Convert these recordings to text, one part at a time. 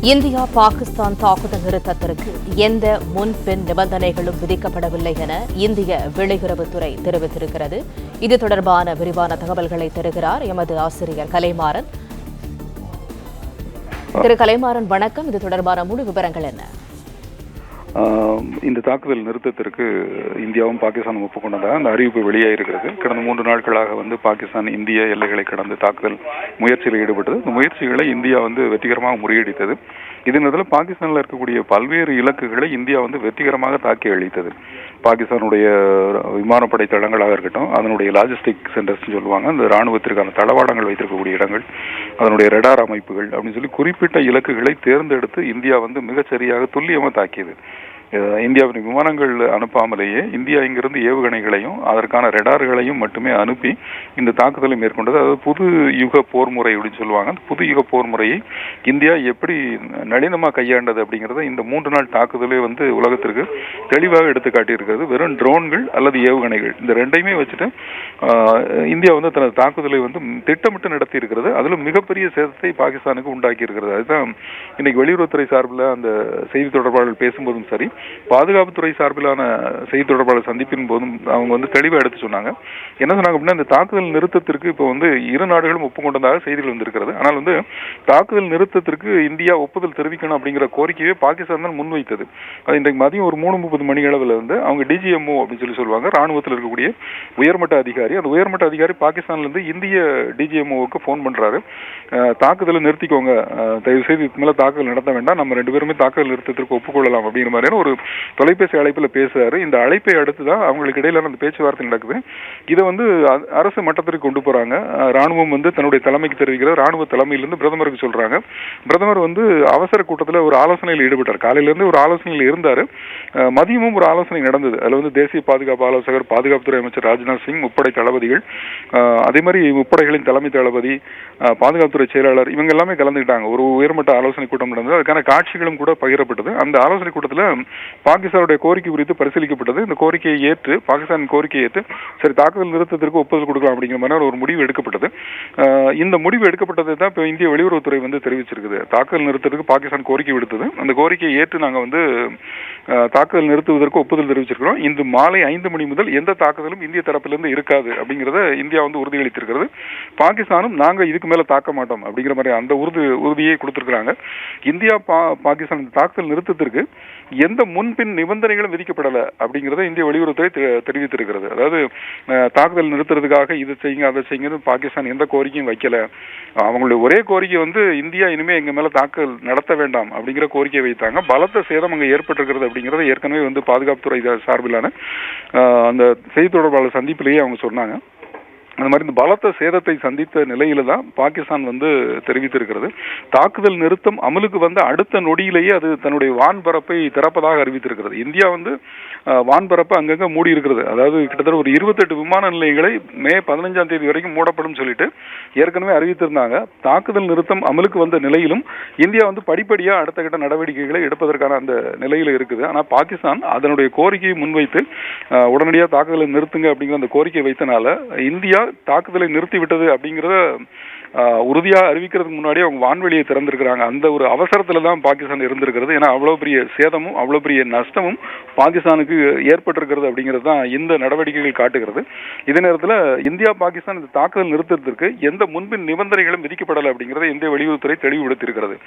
India Pakistan தாக்குதல் நிறுத்தத்திற்கு எந்த முன்பின் நிபந்தனைகளும் விதிக்கப்படவில்லை என இந்திய வெளியுறவுத்துறை தெரிவித்திருக்கிறது. இது தொடர்பான விரிவான தகவல்களை தருகிறார் எமது ஆசிரியர் கலைமாறன். திரு கலைமாறன், வணக்கம். இது தொடர்பான முழு விவரங்கள் என்ன? இந்த தாக்குதல் நிறுத்தத்திற்கு இந்தியாவும் பாகிஸ்தானும் ஒப்புக்கொண்டதாக அந்த அறிவிப்பு வெளியாயிருக்கிறது. கடந்த 3 நாட்களாக பாகிஸ்தான் இந்திய எல்லைகளை கடந்து தாக்குதல் முயற்சியில் ஈடுபட்டது. இந்த முயற்சிகளை இந்தியா வெற்றிகரமாக முறியடித்தது. இதனால் பாகிஸ்தானில் இருக்கக்கூடிய பல்வேறு இலக்குகளை இந்தியா வெற்றிகரமாக தாக்கி அழித்தது. பாகிஸ்தானுடைய விமானப்படை தளங்களாக இருக்கட்டும், அதனுடைய லாஜிஸ்டிக் சென்டர்ஸ் சொல்லுவாங்க, அந்த ராணுவத்திற்கான தளவாடங்கள் வைத்திருக்கக்கூடிய இடங்கள், அதனுடைய ரடார் அமைப்புகள் அப்படின்னு சொல்லி குறிப்பிட்ட இலக்குகளை தேர்ந்தெடுத்து இந்தியா மிகச்சரியாக துல்லியமாக தாக்கியது. இந்தியாவின் விமானங்கள் அனுப்பாமலேயே இந்தியா இங்கிருந்து ஏவுகணைகளையும் அதற்கான ரெடார்களையும் மட்டுமே அனுப்பி இந்த தாக்குதலை மேற்கொண்டது. அதாவது புது யுக போர் முறை அப்படின்னு சொல்லுவாங்க. அந்த புது யுக போர் முறையை இந்தியா எப்படி நளினமாக கையாண்டது அப்படிங்கிறத இந்த 3 நாள் தாக்குதலே உலகத்திற்கு தெளிவாக எடுத்து காட்டியிருக்கிறது. வெறும் ட்ரோன்கள் அல்லது ஏவுகணைகள் இந்த ரெண்டையுமே வச்சுட்டு இந்தியா தனது தாக்குதலை திட்டமிட்டு நடத்தி இருக்கிறது. அதில் மிகப்பெரிய சேதத்தை பாகிஸ்தானுக்கு உண்டாக்கி இருக்கிறது. அதுதான் இன்னைக்கு வெளியுறவுத்துறை சார்பில் அந்த செய்தி தொடர்பாளர்கள் பேசும்போதும் சரி, பாதுகாப்புத்துறை சார்பிலான செய்தி தொடர்பாளர் சந்திப்பின் போதும் அவங்க தெளிவாக எடுத்து சொன்னாங்க. என்ன சொன்னாங்க அப்படின்னா, இந்த தாக்குதல் நிறுத்தத்திற்கு இப்போ இரு நாடுகளும் ஒப்புக்கொண்டதாக செய்திகள் வந்திருக்கிறது. ஆனால் தாக்குதல் நிறுத்தத்திற்கு இந்தியா ஒப்புதல் தெரிவிக்கணும் அப்படிங்கிற கோரிக்கையை பாகிஸ்தான் தான் முன்வைத்தது. அது இன்றைக்கு மதியம் ஒரு 3:30 மணி அளவில் அவங்க டிஜிஎம்ஓ அப்படின்னு சொல்லுவாங்க, ராணுவத்தில் இருக்கக்கூடிய உயர்மட்ட அதிகாரி. அந்த உயர்மட்ட அதிகாரி பாகிஸ்தான்லேருந்து இந்திய டிஜிஎம்ஓவுக்கு ஃபோன் பண்ணுறாரு. தாக்குதலை நிறுத்திக்கோங்க, தயவு செய்து இதுக்கு மேலே தாக்குதல் நடத்த வேண்டாம், நம்ம 2 பேருமே தாக்குதல் நிறுத்தத்திற்கு ஒப்புக்கொள்ளலாம் அப்படிங்கிற மாதிரியான ஒரு தொலைபேசி அழைப்பில் பேசுறாரு. இந்த அழைப்பை அடுத்து தான் அவங்களுக்கு இடையிலான அந்த பேச்சுவார்த்தை நடக்குது. இதை அரசு மட்டத்திற்கு கொண்டு போறாங்க. ராணுவம் தன்னுடைய தலைமைக்கு தெரிவிக்கிற ராணுவ தலைமையிலிருந்து பிரதமருக்கு சொல்றாங்க. பிரதமர் அவசர கூட்டத்தில் ஒரு ஆலோசனையில் ஈடுபட்டார். காலையிலிருந்து ஒரு ஆலோசனையில் இருந்தார். மதியமும் ஒரு ஆலோசனை நடந்தது. அதில் தேசிய பாதுகாப்பு ஆலோசகர், பாதுகாப்புத்துறை அமைச்சர் ராஜ்நாத் சிங், முப்படை தளபதிகள், அதே மாதிரி முப்படைகளின் தலைமை தளபதி, பாதுகாப்புத்துறை செயலாளர், இவங்க எல்லாமே கலந்துக்கிட்டாங்க. ஒரு உயர்மட்ட ஆலோசனை கூட்டம் நடந்தது. அதுக்கான காட்சிகளும் கூட பகிரப்பட்டது. அந்த ஆலோசனை கூட்டத்தில் பாகிஸ்தானுடைய கோரிக்கை குறித்து பரிசீலிக்கப்பட்டது. இந்த கோரிக்கையை ஏற்று, பாகிஸ்தான் கோரிக்கையை ஏற்று சரி தாக்குதல் நிறுத்தத்திற்கு ஒப்புதல் கொடுக்கலாம் அப்படிங்கிற மாதிரி ஒரு முடிவு எடுக்கப்பட்டது. இந்த முடிவு எடுக்கப்பட்டதை தான் இப்போ இந்திய வெளியுறவுத்துறை தெரிவிச்சிருக்குது. தாக்குதல் நிறுத்தத்துக்கு பாகிஸ்தான் கோரிக்கை விடுத்தது. அந்த கோரிக்கையை ஏற்று நாங்கள் தாக்குதல் நிறுத்துவதற்கு ஒப்புதல் தெரிவிச்சிருக்கிறோம். இன்று மாலை 5 மணி முதல் எந்த தாக்குதலும் இந்திய தரப்பிலிருந்து இருக்காது அப்படிங்கிறத இந்தியா உறுதியளித்திருக்கிறது. பாகிஸ்தானும் நாங்கள் இதுக்கு மேல தாக்க மாட்டோம் அப்படிங்கிற மாதிரி அந்த உறுதியை கொடுத்திருக்கிறாங்க. இந்தியா பாகிஸ்தான் தாக்குதல் நிறுத்தத்திற்கு எந்த முன்பின் நிபந்தனைகளும் விதிக்கப்படலை அப்படிங்கிறத இந்திய வெளியுறவுத்துறை தெரிவித்திருக்கிறது. அதாவது தாக்குதல் நிறுத்துறதுக்காக இதை செய்யுங்க அதை செய்யுங்க பாகிஸ்தான் எந்த கோரிக்கையும் வைக்கல. அவங்களுடைய ஒரே கோரிக்கை இந்தியா இனிமே எங்க மேல தாக்குதல் நடத்த வேண்டாம் அப்படிங்கிற கோரிக்கையை வைத்தாங்க. பலத்த சேதம் அங்கே ஏற்பட்டிருக்கிறது அப்படிங்கிறத ஏற்கனவே பாதுகாப்புத்துறை சார்பிலான அந்த செய்தி தொடர்பாளர் சந்திப்பிலேயே அவங்க சொன்னாங்க. அந்த மாதிரி இந்த பலத்த சேதத்தை சந்தித்த நிலையில தான் பாகிஸ்தான் தெரிவித்திருக்கிறது. தாக்குதல் நிறுத்தம் அமலுக்கு அடுத்த நொடியிலேயே அது தன்னுடைய வான்பரப்பை திறப்பதாக அறிவித்திருக்கிறது. இந்தியா வான்பரப்பை அங்கங்க மூடி இருக்கிறது. அதாவது கிட்டத்தட்ட ஒரு 28 விமான நிலையங்களை மே 15ஆம் தேதி வரைக்கும் மூடப்படும் சொல்லிட்டு ஏற்கனவே அறிவித்திருந்தாங்க. தாக்குதல் நிறுத்தம் அமலுக்கு வந்த நிலையிலும் இந்தியா படிப்படியா அடுத்த கட்ட நடவடிக்கைகளை எடுப்பதற்கான அந்த நிலையில இருக்குது. ஆனா பாகிஸ்தான் அதனுடைய கோரிக்கையை முன்வைத்து உடனடியாக தாக்குதலை நிறுத்துங்க அப்படிங்கிற அந்த கோரிக்கை வைத்தனால இந்தியா தாக்குதலை நிறுத்திவிட்டது அப்படிங்கிறத உறுதியாக அறிவிக்கிறதுக்கு முன்னாடி அவங்க வான்வெளியை திறந்திருக்கிறாங்க. அந்த ஒரு அவசரத்துல தான் பாகிஸ்தான் இருந்திருக்கிறது. ஏன்னா அவ்வளவு பெரிய சேதமும் அவ்வளவு பெரிய நஷ்டமும் பாகிஸ்தானுக்கு ஏற்பட்டிருக்கிறது அப்படிங்கிறது தான் இந்த நடவடிக்கைகள் காட்டுகிறது. இதே நேரத்தில் இந்தியா பாகிஸ்தான் இந்த தாக்குதல் நிறுத்தத்திற்கு எந்த முன்பின் நிபந்தனைகளும் விதிக்கப்படலை அப்படிங்கிறத இந்திய வெளியுறவுத்துறை தெளிவுபடுத்தியிருக்கிறது.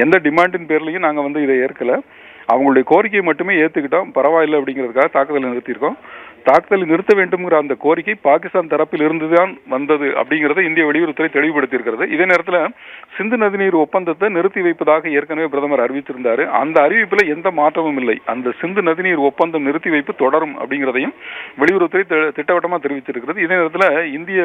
எந்த டிமாண்டின் பேர்லையும் நாங்கள் இதை ஏற்கல, அவங்களுடைய கோரிக்கையை மட்டுமே ஏற்றுக்கிட்டோம், பரவாயில்லை அப்படிங்கிறதுக்காக தாக்குதலை நிறுத்தியிருக்கோம். தாக்குதலை நிறுத்த வேண்டும்ங்கிற அந்த கோரிக்கை பாகிஸ்தான் தரப்பில் இருந்துதான் வந்தது அப்படிங்கிறத இந்திய வெளியுறவுத்துறை தெளிவுபடுத்தியிருக்கிறது. இதே நேரத்தில் சிந்து நதிநீர் ஒப்பந்தத்தை நிறுத்தி வைப்பதாக ஏற்கனவே பிரதமர் அறிவித்திருந்தார். அந்த அறிவிப்பில் எந்த மாற்றமும் இல்லை. அந்த சிந்து நதிநீர் ஒப்பந்தம் நிறுத்தி வைப்பு தொடரும் அப்படிங்கிறதையும் வெளியுறவுத்துறை திட்டவட்டமாக தெரிவித்திருக்கிறது. இதே நேரத்தில் இந்திய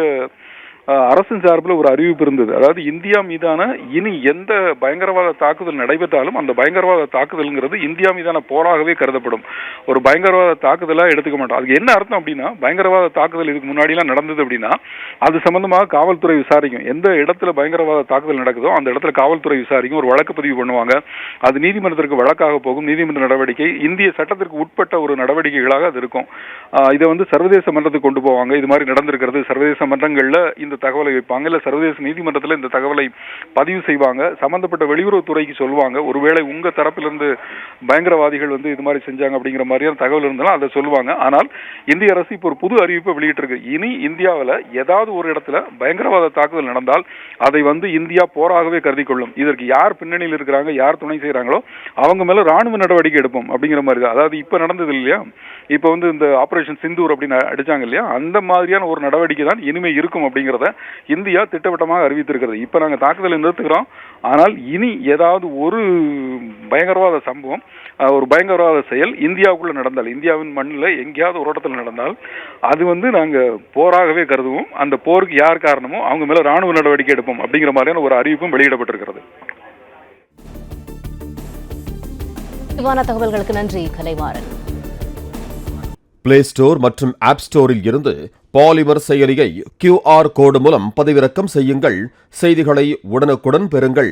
அரசின் சார்பில் ஒரு அறிவிப்பு இருந்தது. அதாவது இந்தியா மீதான இனி எந்த பயங்கரவாத தாக்குதல் நடைபெற்றாலும் அந்த பயங்கரவாத தாக்குதல்ங்கிறது இந்தியா மீதான போராகவே கருதப்படும். ஒரு பயங்கரவாத தாக்குதலாக எடுத்துக்க மாட்டோம். அதுக்கு என்ன அர்த்தம் அப்படின்னா, பயங்கரவாத தாக்குதல் இதுக்கு முன்னாடிலாம் நடந்தது அப்படின்னா அது சம்பந்தமாக காவல்துறை விசாரிக்கும். எந்த இடத்துல பயங்கரவாத தாக்குதல் நடக்குதோ அந்த இடத்துல காவல்துறை விசாரிக்கும், ஒரு வழக்கு பதிவு பண்ணுவாங்க. அது நீதிமன்றத்திற்கு வழக்காக போகும். நீதிமன்ற நடவடிக்கை இந்திய சட்டத்திற்கு உட்பட்ட ஒரு நடவடிக்கைகளாக அது இருக்கும். இதை சர்வதேச மன்றத்துக்கு கொண்டு போவாங்க. இது மாதிரி நடந்திருக்கிறது. சர்வதேச மன்றங்கள்ல இந்த இந்த தகவலை வைப்பாங்க, இல்ல சர்வதேச நீதிமன்றத்தில் இந்த தகவலை பதிவு செய்வாங்க, சம்பந்தப்பட்ட வெளியுறவுத்துறைக்கு சொல்லுவாங்க. ஒருவேளை உங்க தரப்பிலிருந்து பயங்கரவாதிகள் வந்து இது மாதிரி செஞ்சாங்க அப்படிங்கிற மாதிரியான தகவல் இருந்தாலும் அதை சொல்லுவாங்க. ஆனால் இந்திய அரசு இப்போ ஒரு புது அறிவிப்பை வெளியிட்டிருக்கு. இனி இந்தியாவில் ஏதாவது ஒரு இடத்துல பயங்கரவாத தாக்குதல் நடந்தால் அதை வந்து இந்தியா போராகவே கருதி கொள்ளும். இதற்கு யார் பின்னணியில் இருக்கிறாங்க, யார் துணை செய்யறாங்களோ அவங்க மேல ராணுவ நடவடிக்கை எடுப்போம் அப்படிங்கிற மாதிரி தான். அதாவது இப்ப நடந்தது இல்லையா, இப்ப வந்து இந்த ஆபரேஷன் சிந்தூர் அப்படின்னு அடிச்சாங்க இல்லையா, அந்த மாதிரியான ஒரு நடவடிக்கை தான் இனிமே இருக்கும் அப்படிங்கிறத இந்தியா திட்டவட்டமாக அறிவித்திருக்கிறது. இப்ப நாங்க தாக்குதலை நிறுத்துகிறோம், ஆனால் இனி ஏதாவது ஒரு பயங்கரவாத சம்பவம், ஒரு பயங்கரவாத செயல் இந்தியாவுக்குள்ள நடந்தால், இந்தியாவின் மண்ணில் எங்கேயாவது ஒரு இடத்துல நடந்தால் அது வந்து நாங்க போராகவே கருதுவோம். அந்த போருக்கு யார் காரணமோ அவங்க மேல ராணுவ நடவடிக்கை எடுப்போம் அப்படிங்கிற மாதிரியான ஒரு அறிவிப்பும் வெளியிடப்பட்டிருக்கிறது. விரிவான தகவல்களுக்கு நன்றி கலைமாறன். பிளே ஸ்டோர் மற்றும் ஆப் ஸ்டோரில் இருந்து பாலிமர் செயலியை QR கோடு மூலம் பதிவிறக்கம் செய்யுங்கள். செய்திகளை உடனுக்குடன் பெறுங்கள்.